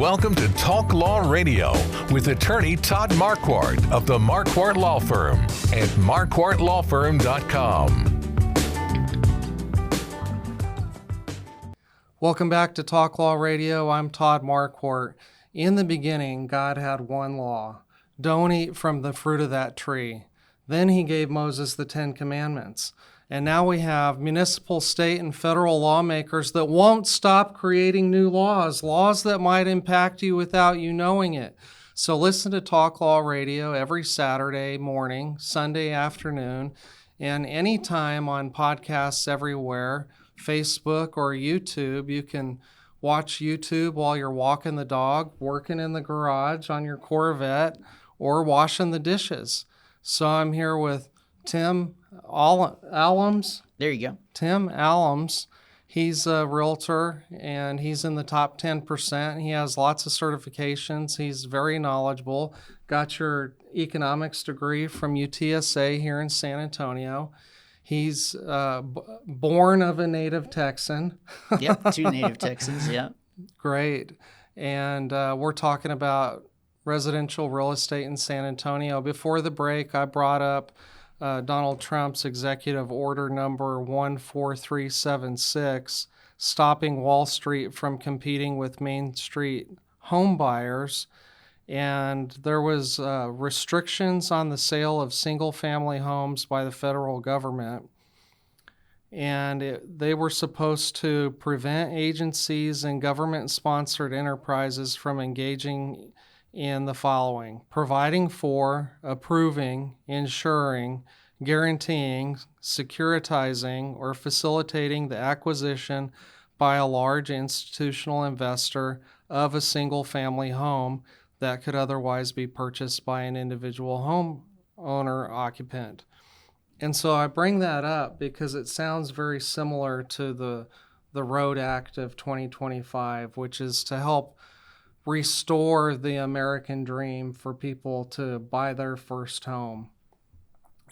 Welcome to Talk Law Radio with attorney Todd Marquardt of the Marquardt Law Firm at marquardtlawfirm.com. Welcome back to Talk Law Radio. I'm Todd Marquardt. In the beginning, God had one law. Don't eat from the fruit of that tree. Then he gave Moses the 10 Commandments. And now we have municipal, state, and federal lawmakers that won't stop creating new laws that might impact you without you knowing it. So listen to Talk Law Radio every Saturday morning, Sunday afternoon, and anytime on podcasts everywhere, Facebook or YouTube. You can watch YouTube while you're walking the dog, working in the garage on your Corvette, or washing the dishes. So I'm here with Tim Allums. There you go. Tim Allums. He's a realtor, and he's in the top 10%. He has lots of certifications. He's very knowledgeable. Got your economics degree from UTSA here in San Antonio. He's born of a native Texan. Yep, 2 native Texans, yeah. Great. And we're talking about residential real estate in San Antonio. Before the break, I brought up Donald Trump's executive order number 14376, stopping Wall Street from competing with Main Street homebuyers. And there was restrictions on the sale of single-family homes by the federal government. And they were supposed to prevent agencies and government-sponsored enterprises from engaging in the following: providing for, approving, insuring, guaranteeing, securitizing, or facilitating the acquisition by a large institutional investor of a single-family home that could otherwise be purchased by an individual homeowner occupant. And so I bring that up because it sounds very similar to the Road Act of 2025, which is to help restore the American dream for people to buy their first home.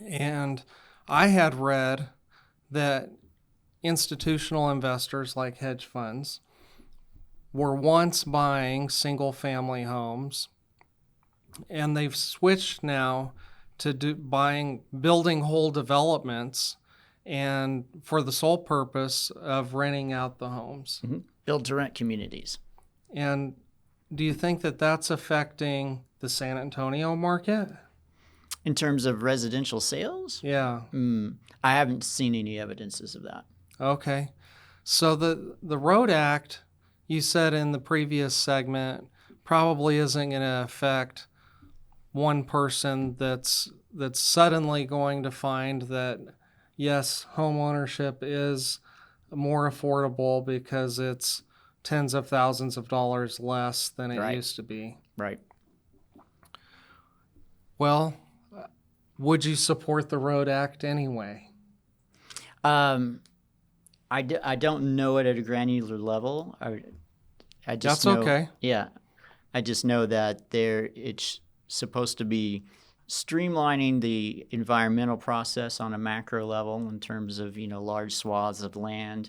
And I had read that institutional investors like hedge funds were once buying single-family homes, and they've switched now to building whole developments, and for the sole purpose of renting out the homes. Mm-hmm. Build-to-rent communities. And do you think that that's affecting the San Antonio market? In terms of residential sales? Yeah. I haven't seen any evidences of that. Okay. So the Road Act, you said in the previous segment, probably isn't going to affect one person that's suddenly going to find that, yes, home ownership is more affordable because it's tens of thousands of dollars less than it used to be. Right. Well, would you support the Road Act anyway? I don't know it at a granular level. I just That's know, okay. Yeah. I just know that it's supposed to be streamlining the environmental process on a macro level in terms of, large swaths of land,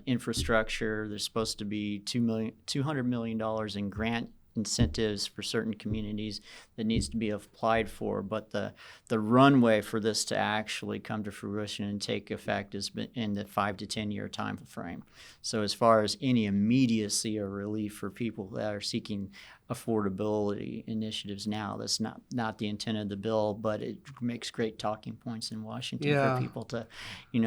infrastructure. There's supposed to be $200 million in grant incentives for certain communities that needs to be applied for. But the runway for this to actually come to fruition and take effect is in the 5 to 10 year time frame. So as far as any immediacy or relief for people that are seeking affordability initiatives now, that's not the intent of the bill, but it makes great talking points in Washington for people to,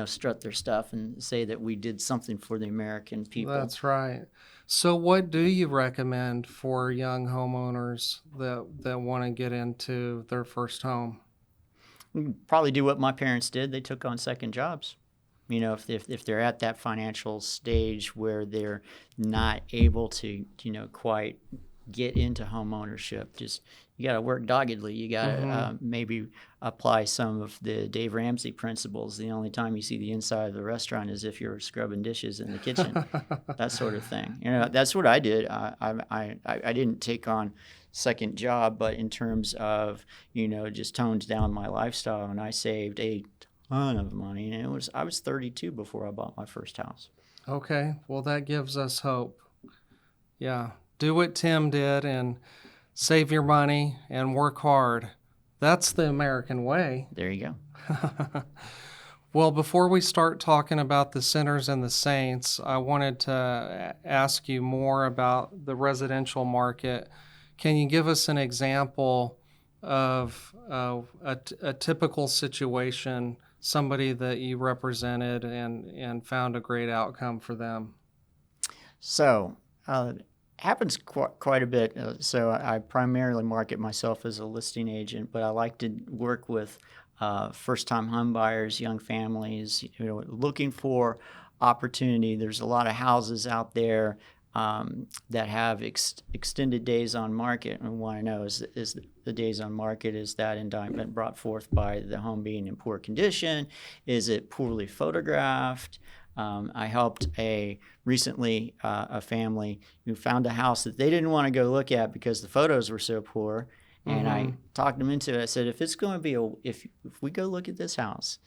strut their stuff and say that we did something for the American people. That's right. So what do you recommend for young homeowners that want to get into their first home? Probably do what my parents did. They took on second jobs. If they're at that financial stage where they're not able to, quite get into home ownership, you got to work doggedly. You got to maybe apply some of the Dave Ramsey principles. The only time you see the inside of the restaurant is if you're scrubbing dishes in the kitchen, that sort of thing. That's what I did. I didn't take on second job, but in terms of, just toned down my lifestyle, and I saved a ton of money. And I was 32 before I bought my first house. Okay. Well, that gives us hope. Yeah. Do what Tim did and save your money and work hard. That's the American way. There you go. Well, before we start talking about the sinners and the saints, I wanted to ask you more about the residential market. Can you give us an example of a typical situation, somebody that you represented and found a great outcome for them? So, happens quite a bit. So I primarily market myself as a listing agent, but I like to work with first-time home buyers, young families, looking for opportunity. There's a lot of houses out there that have extended days on market, and we want to know is the days on market, is that indictment brought forth by the home being in poor condition? Is it poorly photographed? I helped recently a family who found a house that they didn't want to go look at because the photos were so poor, and I talked them into it. I said, if it's going to be if we go look at this house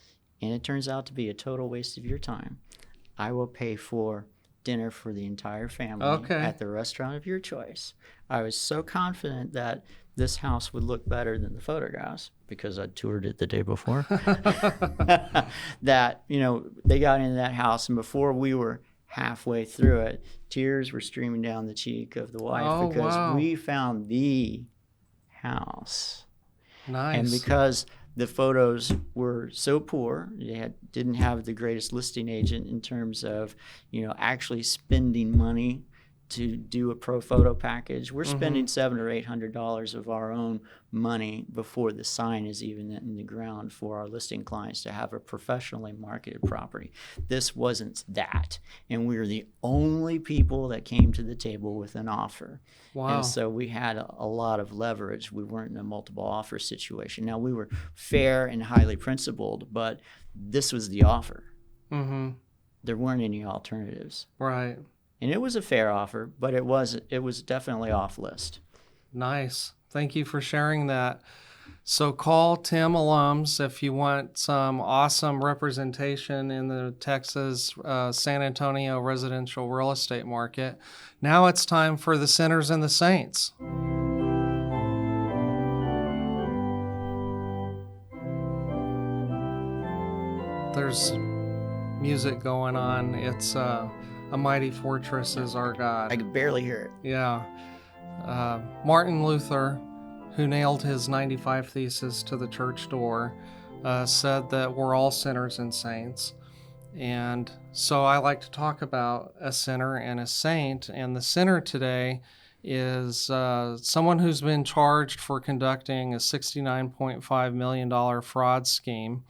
and it turns out to be a total waste of your time, I will pay for dinner for the entire family at the restaurant of your choice. I was so confident that this house would look better than the photographs because I toured it the day before. That, they got into that house, and before we were halfway through it, tears were streaming down the cheek of the wife because we found the house. Nice. And because the photos were so poor, they didn't have the greatest listing agent in terms of, actually spending money to do a pro photo package. We're spending $700 or $800 of our own money before the sign is even in the ground for our listing clients to have a professionally marketed property. This wasn't that, and we were the only people that came to the table with an offer. Wow. And so we had a lot of leverage. We weren't in a multiple offer situation. Now, we were fair and highly principled, but this was the offer. There weren't any alternatives. Right. And it was a fair offer, but it was definitely off list. Nice. Thank you for sharing that. So call Tim Allums if you want some awesome representation in the Texas, San Antonio residential real estate market. Now it's time for the sinners and the saints. There's music going on. It's A Mighty Fortress is Our God. I could barely hear it. Yeah. Martin Luther, who nailed his 95 Theses to the church door, said that we're all sinners and saints. And so I like to talk about a sinner and a saint. And the sinner today is someone who's been charged for conducting a $69.5 million fraud scheme,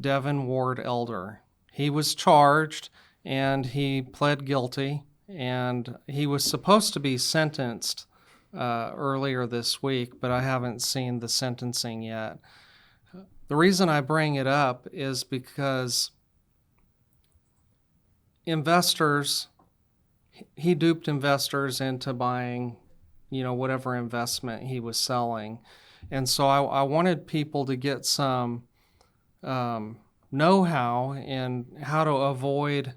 Devon Ward Elder. He was charged and he pled guilty, and he was supposed to be sentenced earlier this week, but I haven't seen the sentencing yet. The reason I bring it up is because he duped investors into buying, whatever investment he was selling. And so I wanted people to get some know-how in how to avoid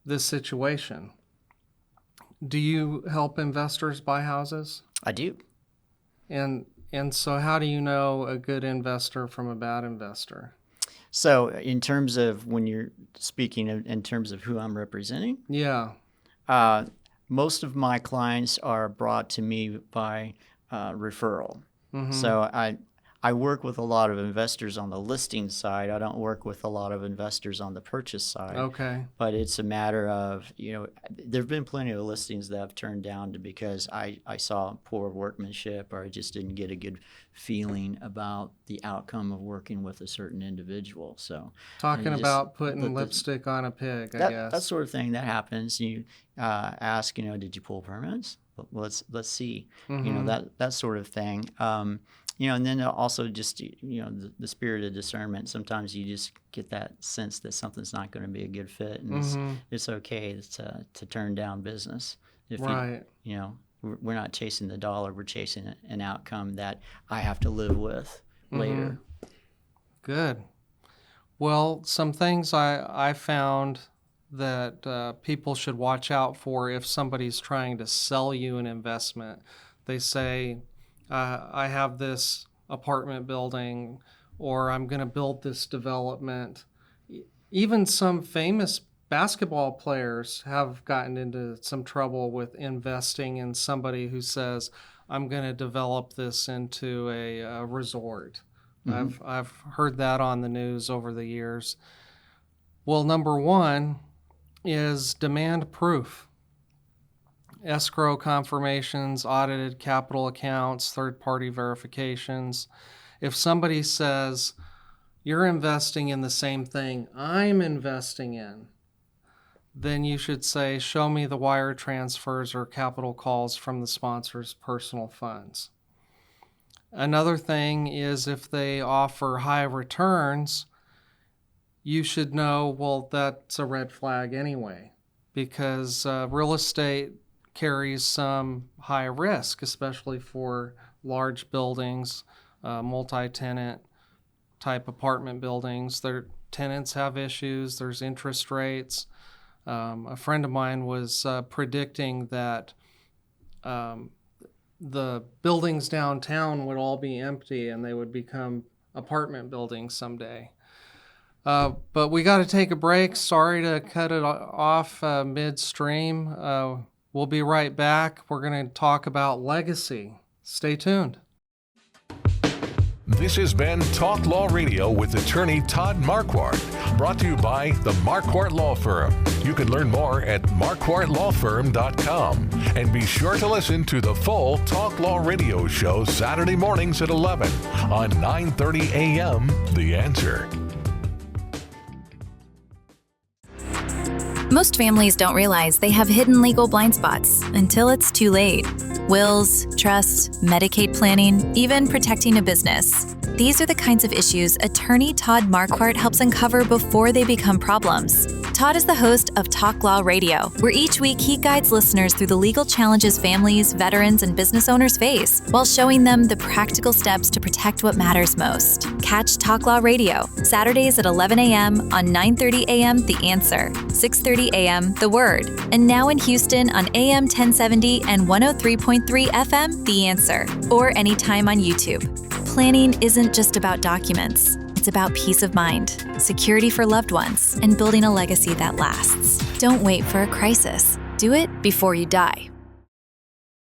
this situation. Do you help investors buy houses? I do. And so how do you know a good investor from a bad investor? So in terms of when you're speaking in terms of who I'm representing, Yeah. Most of my clients are brought to me by referral. So I work with a lot of investors on the listing side. I don't work with a lot of investors on the purchase side. Okay. But it's a matter of, there have been plenty of listings that I've turned down because I saw poor workmanship, or I just didn't get a good feeling about the outcome of working with a certain individual. So Talking about putting lipstick on a pig, I guess. That sort of thing, that happens. You ask, did you pull permits? Let's see, that sort of thing. And then also just, the spirit of discernment. Sometimes you just get that sense that something's not going to be a good fit, and it's okay to turn down business. Right. We're not chasing the dollar. We're chasing an outcome that I have to live with later. Good. Well, some things I found that people should watch out for if somebody's trying to sell you an investment. They say, I have this apartment building, or I'm going to build this development. Even some famous basketball players have gotten into some trouble with investing in somebody who says, I'm going to develop this into a resort. Mm-hmm. I've heard that on the news over the years. Well, number one is demand proof. Escrow confirmations, audited capital accounts, third-party verifications. If somebody says, you're investing in the same thing I'm investing in, then you should say, show me the wire transfers or capital calls from the sponsor's personal funds. Another thing is if they offer high returns, you should know, well, that's a red flag anyway, because real estate carries some high risk, especially for large buildings, multi-tenant type apartment buildings. Their tenants have issues, there's interest rates. A friend of mine was predicting that the buildings downtown would all be empty and they would become apartment buildings someday. But we got to take a break. Sorry to cut it off midstream. We'll be right back. We're going to talk about legacy. Stay tuned. This has been Talk Law Radio with attorney Todd Marquardt, brought to you by the Marquardt Law Firm. You can learn more at marquardtlawfirm.com. And be sure to listen to the full Talk Law Radio show Saturday mornings at 11 on 9:30 a.m. The Answer. Most families don't realize they have hidden legal blind spots until it's too late. Wills, trusts, Medicaid planning, even protecting a business. These are the kinds of issues attorney Todd Marquardt helps uncover before they become problems. Todd is the host of Talk Law Radio, where each week he guides listeners through the legal challenges families, veterans, and business owners face, while showing them the practical steps to protect what matters most. Catch Talk Law Radio, Saturdays at 11 a.m. on 9:30 a.m. The Answer, 6:30 a.m. The Word, and now in Houston on AM 1070 and 103.3 FM The Answer, or anytime on YouTube. Planning isn't just about documents. It's about peace of mind, security for loved ones, and building a legacy that lasts. Don't wait for a crisis. Do it before you die.